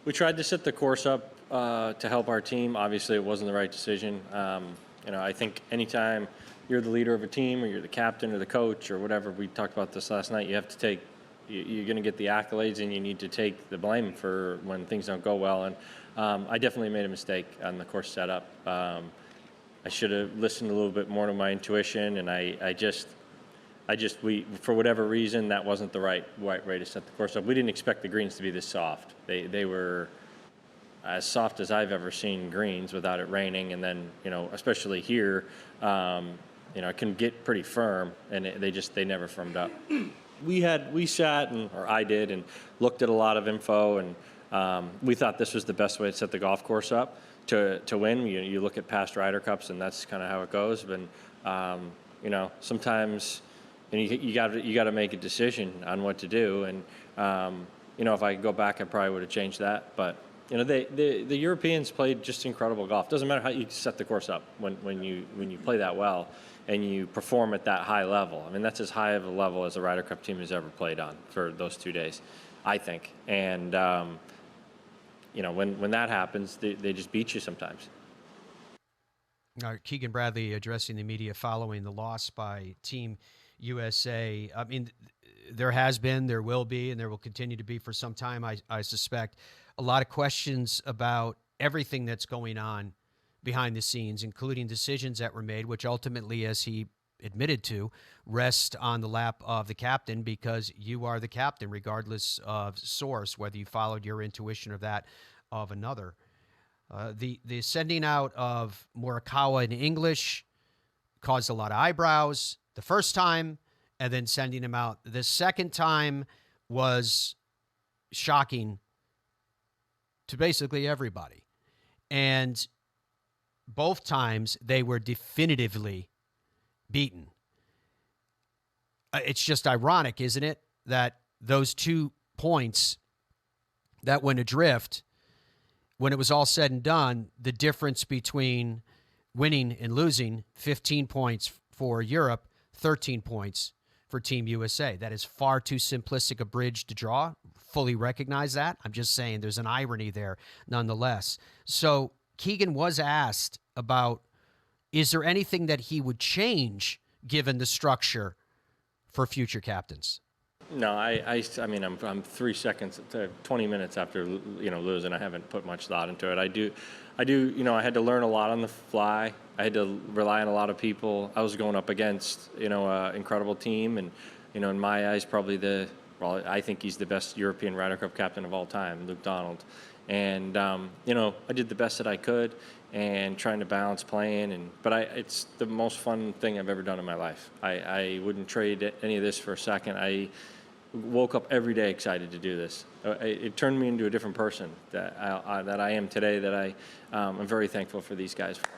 We tried to set the course up to help our team. Obviously, it wasn't the right decision. I think anytime you're the leader of a team or you're the captain or the coach or whatever, we talked about this last night, you have to take, you're going to get the accolades and you need to take the blame for when things don't go well. And I definitely made a mistake on the course setup. I should have listened a little bit more to my intuition, and we, for whatever reason, that wasn't the right way to set the course up. We didn't expect the greens to be this soft. They were as soft as I've ever seen greens without it raining, and then, especially here, it can get pretty firm, and they never firmed up. We sat, or I did, and looked at a lot of info, and we thought this was the best way to set the golf course up to win. You look at past Ryder Cups, and that's kind of how it goes. But sometimes, and you got to make a decision on what to do. And if I could go back, I probably would have changed that. But the Europeans played just incredible golf. Doesn't matter how you set the course up when you play that well and you perform at that high level. I mean, that's as high of a level as the Ryder Cup team has ever played on for those 2 days, I think. And when that happens, they just beat you sometimes. Keegan Bradley addressing the media following the loss by Team USA. I mean, there has been, there will be, and there will continue to be for some time, I suspect, a lot of questions about everything that's going on behind the scenes, including decisions that were made, which ultimately, as he admitted to, rest on the lap of the captain, because you are the captain, regardless of source, whether you followed your intuition or that of another. The sending out of Morikawa in English caused a lot of eyebrows the first time, and then sending him out the second time was shocking to basically everybody. And both times they were definitively beaten. It's just ironic, isn't it, that those 2 points that went adrift, when it was all said and done, the difference between winning and losing, 15 points for Europe, 13 points for Team USA. That is far too simplistic a bridge to draw. Fully recognize that. I'm just saying there's an irony there nonetheless. So Keegan was asked about, is there anything that he would change given the structure for future captains? No, I mean, I'm 3 seconds, 20 minutes after, losing. I haven't put much thought into it. I do, I had to learn a lot on the fly. I had to rely on a lot of people. I was going up against, an incredible team. And, in my eyes, probably I think he's the best European Ryder Cup captain of all time, Luke Donald. And, I did the best that I could and trying to balance playing. But it's the most fun thing I've ever done in my life. I wouldn't trade any of this for a second. I woke up every day excited to do this. It turned me into a different person that I am today, that I'm very thankful for these guys for.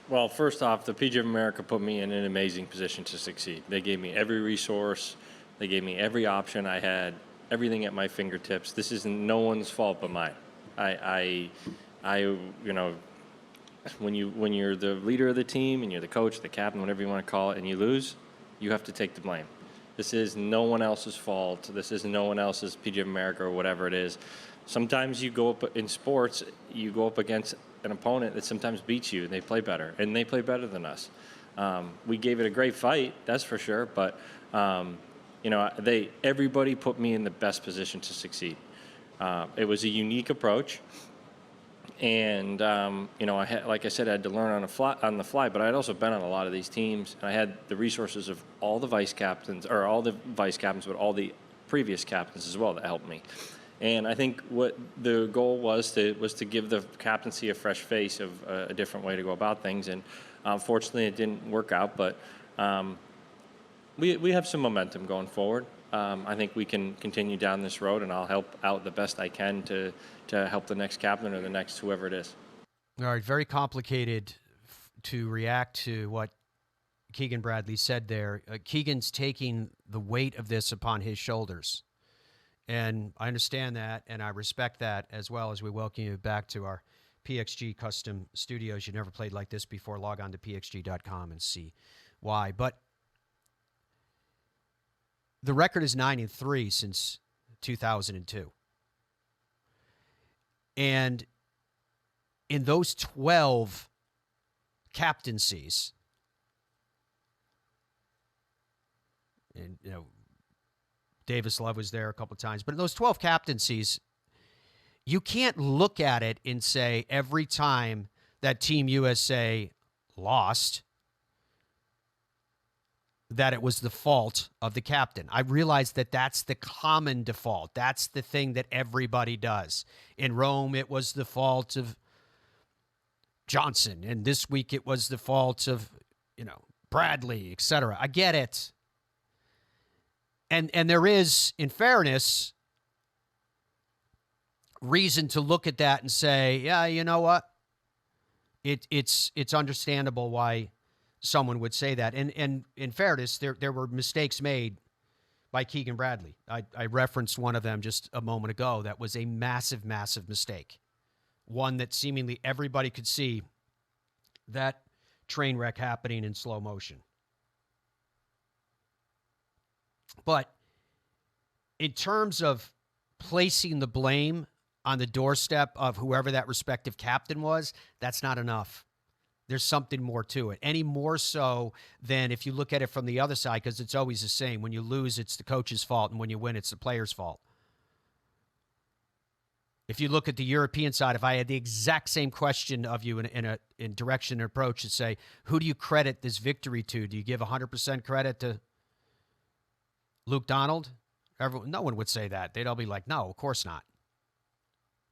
Well, first off, the PGA of America put me in an amazing position to succeed. They gave me every resource. They gave me every option. I had everything at my fingertips. This is no one's fault but mine. When you're the leader of the team and you're the coach, the captain, whatever you want to call it, and you lose, you have to take the blame. This is no one else's fault. This is no one else's PGA of America or whatever it is. Sometimes you go up in sports, you go up against an opponent that sometimes beats you, and they play better, and they play better than us. We gave it a great fight, that's for sure, but everybody put me in the best position to succeed. It was a unique approach. And, like I said, I had to learn on the fly, but I had also been on a lot of these teams, and I had the resources of all the vice captains, but all the previous captains as well that helped me. And I think what the goal was to give the captaincy a fresh face of a different way to go about things. And unfortunately, it didn't work out, but we have some momentum going forward. I think we can continue down this road, and I'll help out the best I can to help the next captain or the next whoever it is. All right, very complicated to react to what Keegan Bradley said there. Keegan's taking the weight of this upon his shoulders. And I understand that, and I respect that, as well as we welcome you back to our PXG Custom Studios. You've never played like this before. Log on to pxg.com and see why. But The record is 9-3 since 2002. And in those 12 captaincies, and Davis Love was there a couple of times, but in those 12 captaincies, you can't look at it and say every time that Team USA lost that it was the fault of the captain. I realize that that's the common default. That's the thing that everybody does. In Rome, it was the fault of Johnson, and this week it was the fault of, Bradley, etc. I get it. And there is, in fairness, reason to look at that and say, yeah, you know what? It's understandable why someone would say that. And in fairness, there were mistakes made by Keegan Bradley. I referenced one of them just a moment ago. That was a massive, massive mistake. One that seemingly everybody could see that train wreck happening in slow motion. But in terms of placing the blame on the doorstep of whoever that respective captain was, that's not enough. There's something more to it. Any more so than if you look at it from the other side, because it's always the same. When you lose, it's the coach's fault, and when you win, it's the player's fault. If you look at the European side, if I had the exact same question of you in direction and approach to say, who do you credit this victory to? Do you give 100% credit to Luke Donald? No one would say that. They'd all be like, no, of course not.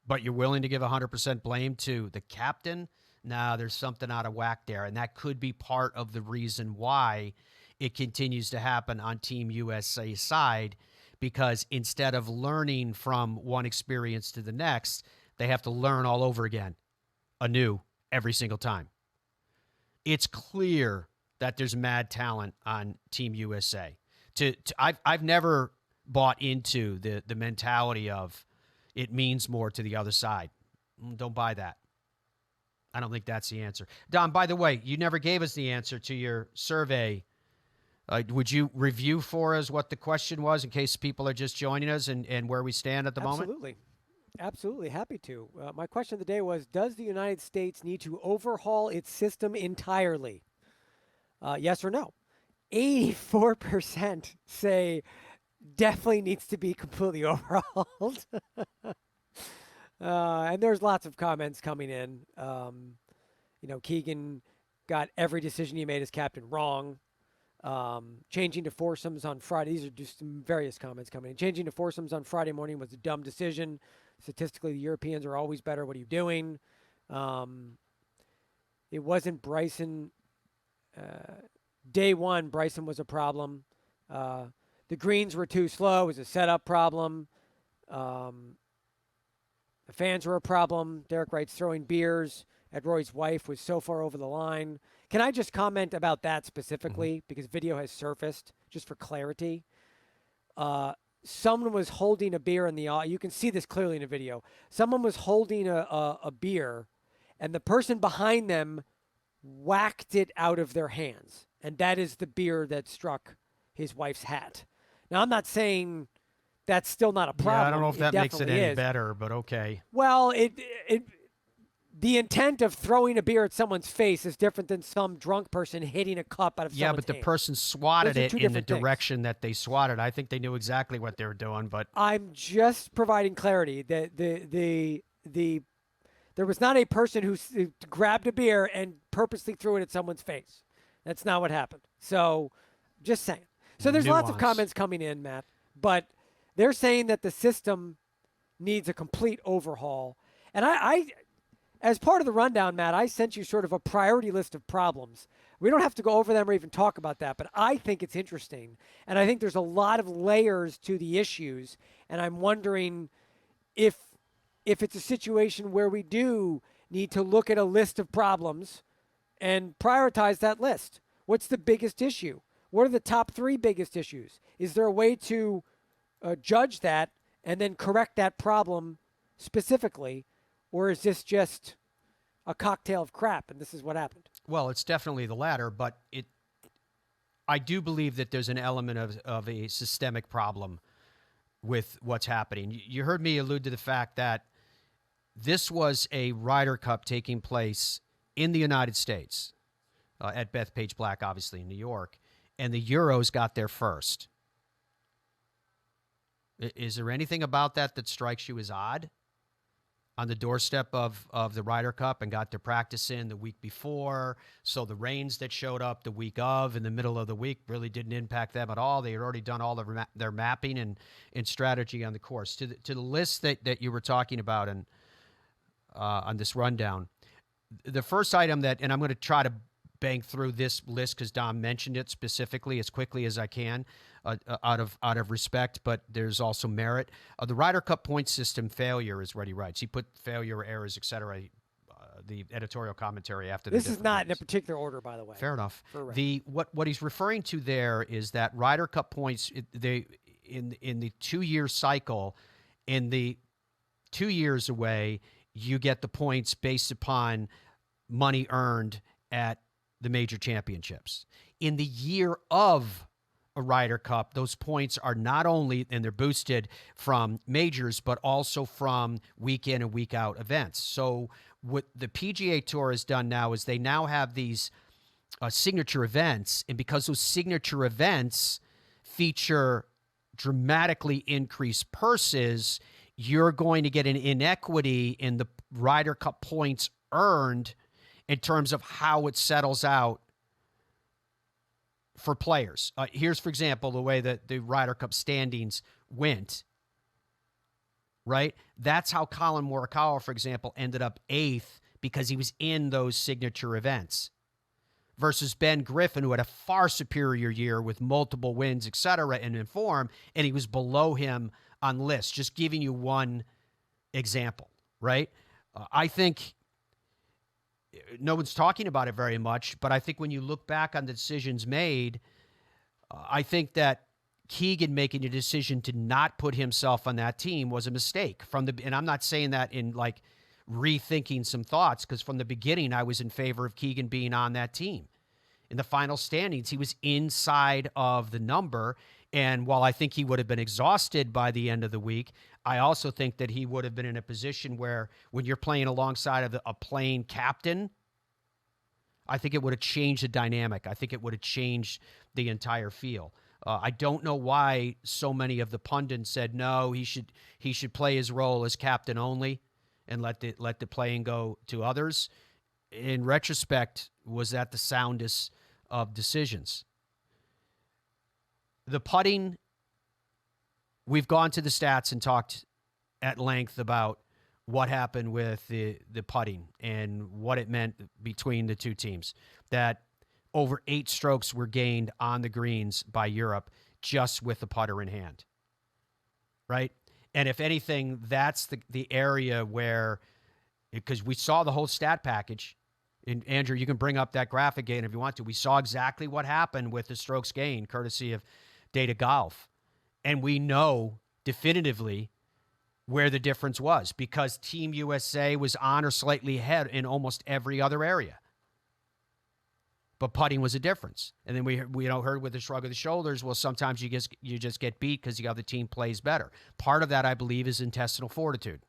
But you're willing to give 100% blame to the captain? Nah, there's something out of whack there. And that could be part of the reason why it continues to happen on Team USA side, because instead of learning from one experience to the next, they have to learn all over again, anew, every single time. It's clear that there's mad talent on Team USA. I've never bought into the mentality of it means more to the other side. Don't buy that. I don't think that's the answer. Don, by the way, you never gave us the answer to your survey. Would you review for us what the question was in case people are just joining us and where we stand at the moment? Absolutely. Absolutely. Happy to. My question of the day was, does the United States need to overhaul its system entirely? Yes or no? 84% say definitely needs to be completely overhauled. And there's lots of comments coming in. Keegan got every decision he made as captain wrong. Changing to foursomes on Friday. These are just some various comments coming in. Changing to foursomes on Friday morning was a dumb decision. Statistically, the Europeans are always better. What are you doing? It wasn't Bryson. Day one, Bryson was a problem. The greens were too slow. It was a setup problem. The fans were a problem. Derek writes, throwing beers at Roy's wife was so far over the line. Can I just comment about that specifically? Because video has surfaced, just for clarity. Someone was holding a beer in the – you can see this clearly in the video. Someone was holding a beer, and the person behind them whacked it out of their hands. And that is the beer that struck his wife's hat. Now, I'm not saying – that's still not a problem. Yeah, I don't know if that makes it any is. better, but okay. Well, the intent of throwing a beer at someone's face is different than some drunk person hitting a cup out of someone's Yeah, but the hand. person swatted it in the things. direction that they swatted. I think they knew exactly what they were doing, but I'm just providing clarity that there was not a person who grabbed a beer and purposely threw it at someone's face. That's not what happened. So, just saying. So there's lots of comments coming in, Matt, but they're saying that the system needs a complete overhaul. And I, as part of the rundown, Matt, I sent you sort of a priority list of problems. We don't have to go over them or even talk about that, but I think it's interesting. And I think there's a lot of layers to the issues. And I'm wondering if it's a situation where we do need to look at a list of problems and prioritize that list. What's the biggest issue? What are the top 3 biggest issues? Is there a way to judge that and then correct that problem specifically, or is this just a cocktail of crap and this is what happened? Well, it's definitely the latter, but I do believe that there's an element of a systemic problem with what's happening. You heard me allude to the fact that this was a Ryder Cup taking place in the United States, at Bethpage Black, obviously, in New York, and the Euros got there first. Is there anything about that strikes you as odd? On the doorstep of the Ryder Cup and got their practice in the week before, so the rains that showed up the week of in the middle of the week really didn't impact them at all. They had already done all of their mapping and strategy on the course. To the list that you were talking about and on this rundown, the first item that, and I'm going to try to bang through this list because Dom mentioned it specifically as quickly as I can, out of respect, but there's also merit. The Ryder Cup point system failure is what he writes. He put failure, errors, etc. The editorial commentary after this is not in a particular order, by the way. Fair enough. What he's referring to there is that Ryder Cup points in the 2-year cycle, in the 2 years away, you get the points based upon money earned at the major championships. In the year of a Ryder Cup, those points are not only, and they're boosted from majors, but also from week in and week out events. So what the PGA Tour has done now is they now have these signature events, and because those signature events feature dramatically increased purses, you're going to get an inequity in the Ryder Cup points earned in terms of how it settles out for players. Here's, for example, the way that the Ryder Cup standings went, right? That's how Colin Morikawa, for example, ended up 8th because he was in those signature events versus Ben Griffin, who had a far superior year with multiple wins, et cetera, and in form, and he was below him on lists. Just giving you one example, right? I think no one's talking about it very much, but I think when you look back on the decisions made, I think that Keegan making a decision to not put himself on that team was a mistake and I'm not saying that in like rethinking some thoughts, because from the beginning I was in favor of Keegan being on that team. In the final standings, he was inside of the number, and while I think he would have been exhausted by the end of the week, I also think that he would have been in a position where when you're playing alongside of a playing captain, I think it would have changed the dynamic. I think it would have changed the entire feel. I don't know why so many of the pundits said no, he should play his role as captain only and let the playing go to others. In retrospect, was that the soundest of decisions? The putting, we've gone to the stats and talked at length about what happened with the putting and what it meant between the two teams. That over 8 strokes were gained on the greens by Europe just with the putter in hand, right? And if anything, that's the area where, because we saw the whole stat package, and Andrew, you can bring up that graphic again if you want to. We saw exactly what happened with the strokes gained, courtesy of Data Golf. And we know definitively where the difference was, because Team USA was on or slightly ahead in almost every other area. But putting was a difference. And then we heard with the shrug of the shoulders, well, sometimes you just get beat because the other team plays better. Part of that, I believe, is intestinal fortitude.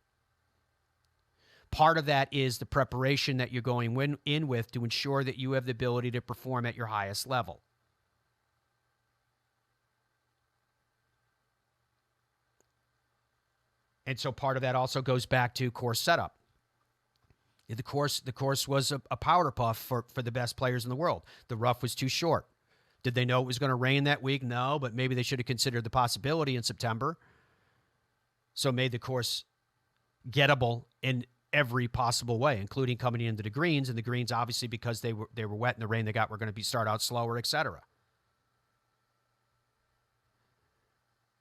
Part of that is the preparation that you're going in with to ensure that you have the ability to perform at your highest level. And so part of that also goes back to course setup. The course was a powder puff for the best players in the world. The rough was too short. Did they know it was going to rain that week? No, but maybe they should have considered the possibility in September. So made the course gettable in every possible way, including coming into the greens. And the greens, obviously, because they were wet and the rain they got were going to start out slower, etc.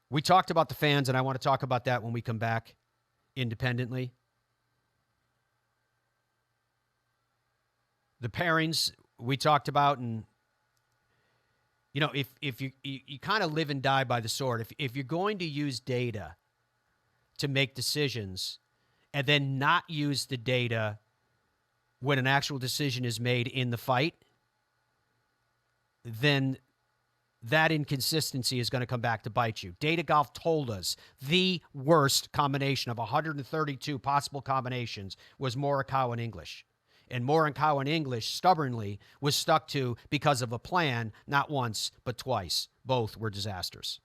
We talked about the fans, and I want to talk about that when we come back independently. The pairings we talked about, and if you kind of live and die by the sword. If you're going to use data to make decisions and then not use the data when an actual decision is made in the fight, then that inconsistency is going to come back to bite you. Data Golf told us the worst combination of 132 possible combinations was Morikawa and English. And Morikawa and English stubbornly was stuck to because of a plan, not once, but twice. Both were disasters.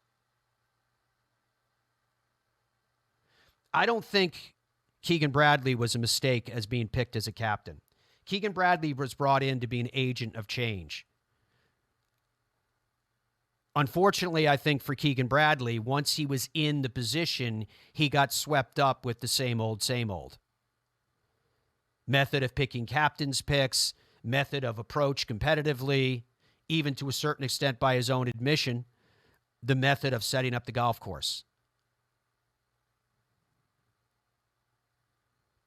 I don't think Keegan Bradley was a mistake as being picked as a captain. Keegan Bradley was brought in to be an agent of change. Unfortunately, I think for Keegan Bradley, once he was in the position, he got swept up with the same old, same old. Method of picking captain's picks, method of approach competitively, even to a certain extent by his own admission, the method of setting up the golf course.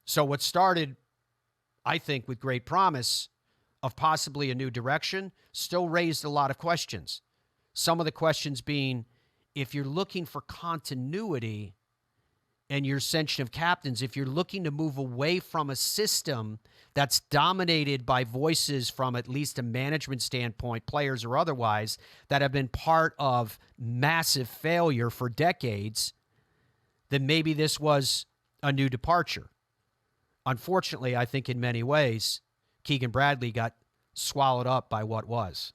So what started, I think, with great promise of possibly a new direction, still raised a lot of questions. Some of the questions being, if you're looking for continuity and your ascension of captains, if you're looking to move away from a system that's dominated by voices from at least a management standpoint, players or otherwise, that have been part of massive failure for decades, then maybe this was a new departure. Unfortunately, I think in many ways, Keegan Bradley got swallowed up by what was.